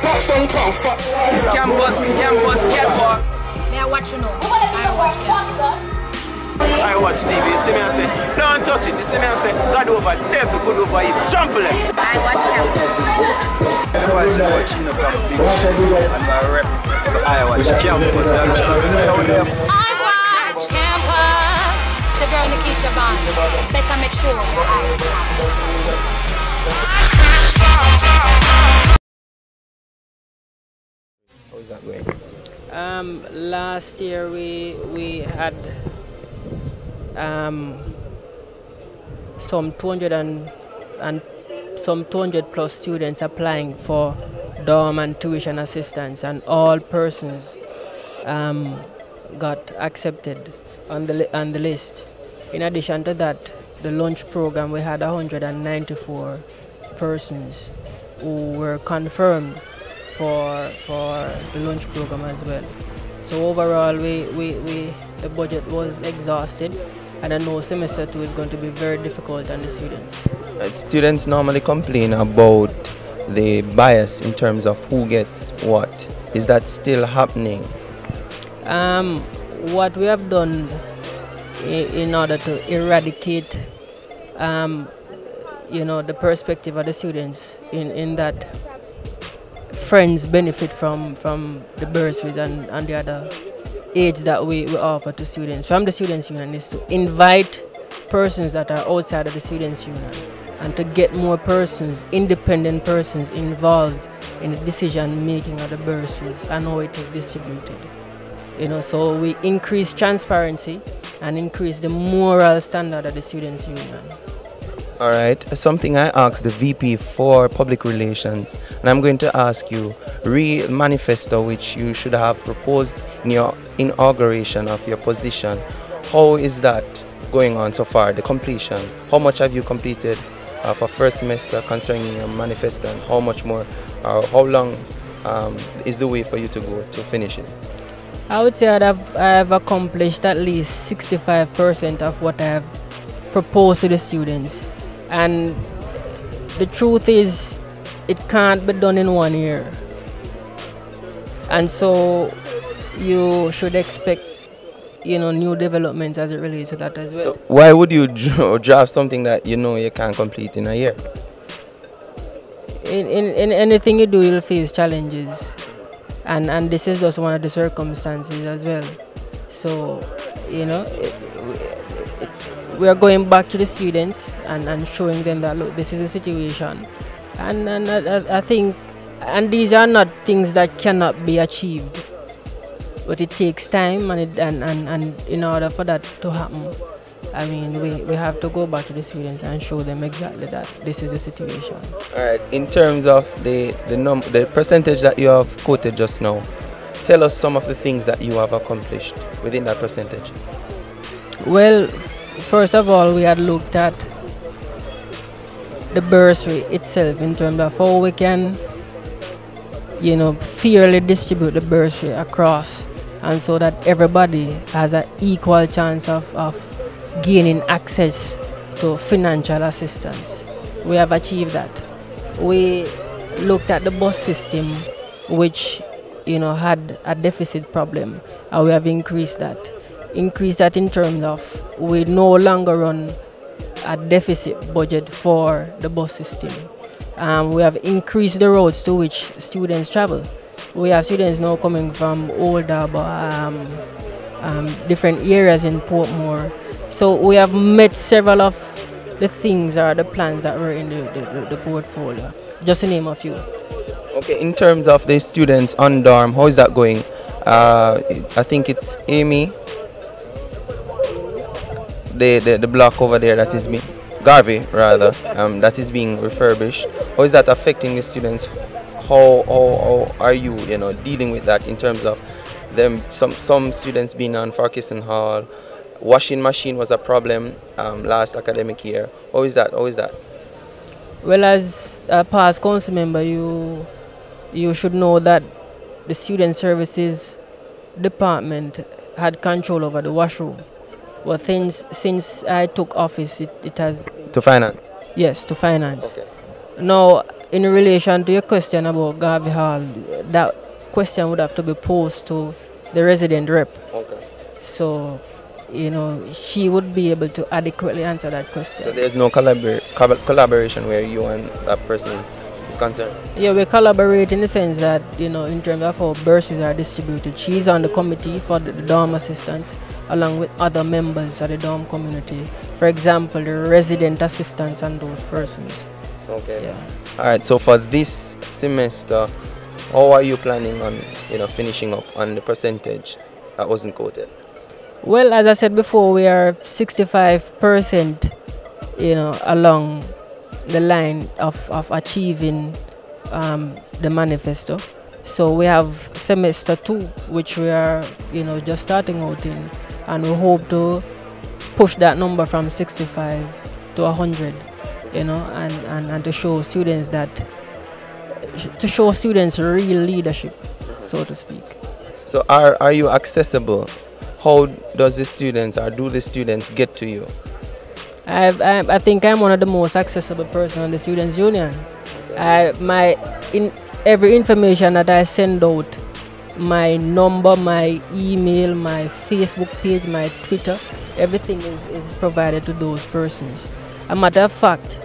Campus, catwalk. May I watch you know? I watch campus. I watch TV, you see me and say, don't touch it, you see me and say, God over devil, good over evil, trample it. I watch campus. I watch Chino from Big and my rep, I watch campus. I watch campus. The girl Nikisha Bond. Better make sure your eyes How is that going? Last year we had some 200 plus students applying for dorm and tuition assistance, and all persons got accepted on the list. In addition to that, the lunch program, we had 194 persons who were confirmed for the lunch program as well. So overall, the budget was exhausted, and I know semester 2 is going to be very difficult on the students. Students normally complain about the bias in terms of who gets what. Is that still happening? What we have done in order to eradicate the perspective of the students in that friends benefit from the bursaries and the other aids that we offer to students from the Students' Union is to invite persons that are outside of the Students' Union and to get more persons, independent persons, involved in the decision making of the bursaries and how it is distributed. So we increase transparency and increase the moral standard of the Students' Union. All right, something I asked the VP for Public Relations, and I'm going to ask you, read manifesto which you should have proposed in your inauguration of your position. How is that going on so far, the completion? How much have you completed for first semester concerning your manifesto, and how much more, how long is the way for you to go to finish it? I would say I have accomplished at least 65% of what I have proposed to the students. And the truth is, it can't be done in 1 year. And so you should expect, new developments as it relates to that as well. So why would you draft something that you can't complete in a year? In anything you do, you'll face challenges. And this is just one of the circumstances as well. So, we are going back to the students and showing them that, look, this is a situation. And I think, and these are not things that cannot be achieved, but it takes time, and in order for that to happen, I mean, we have to go back to the students and show them exactly that this is the situation. All right. In terms of the percentage that you have quoted just now, tell us some of the things that you have accomplished within that percentage. Well, first of all, we had looked at the bursary itself in terms of how we can, fairly distribute the bursary across, and so that everybody has an equal chance of gaining access to financial assistance. We have achieved that. We looked at the bus system, which had a deficit problem, and we have increased that. Increase that in terms of we no longer run a deficit budget for the bus system. We have increased the roads to which students travel. We have students now coming from older different areas in Portmore. So we have met several of the things or the plans that were in the portfolio, just to name a few. Okay, in terms of the students on dorm, how is that going? I think it's Amy, the block over there that is being, Garvey rather, that is being refurbished. How is that affecting the students? How are you, dealing with that in terms of them? Some students being on Farquharson Hall. Washing machine was a problem last academic year. How is that? Well, as a past council member, you should know that the Student Services Department had control over the washroom. Well, since I took office, it has... To finance? Yes, to finance. Okay. Now, in relation to your question about Garvey Hall, that question would have to be posed to the resident rep. Okay. So, you know, she would be able to adequately answer that question. So there's no collaboration where you and that person is concerned? Yeah, we collaborate in the sense that, you know, in terms of how bursaries are distributed. She's on the committee for the dorm assistants along with other members of the dorm community. For example, the resident assistants and those persons. Okay. Yeah. All right. So for this semester, how are you planning on, you know, finishing up on the percentage that wasn't quoted? Well, as I said before, we are 65%, you know, along the line of achieving the manifesto. So we have semester 2, which we are, you know, just starting out in, and we hope to push that number from 65 to 100, you know, and to show students real leadership, so to speak. So are you accessible? How does the students, or do the students get to you? I think I'm one of the most accessible person on the Students' Union. Every information that I send out, my number, my email, my Facebook page, my Twitter, everything is provided to those persons. A matter of fact,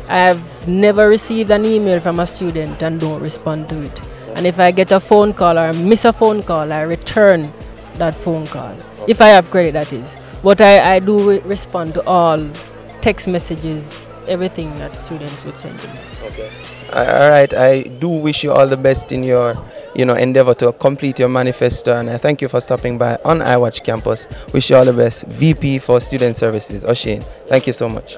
I have never received an email from a student and don't respond to it. And if I get a phone call or miss a phone call, I return that phone call. If I have credit, that is. But I do respond to all text messages, everything that students would send to me. Okay. All right. I do wish you all the best in your, you know, endeavor to complete your manifesto, and I thank you for stopping by on iWatch Campus. Wish you all the best. VP for Student Services, Oshane. Thank you so much.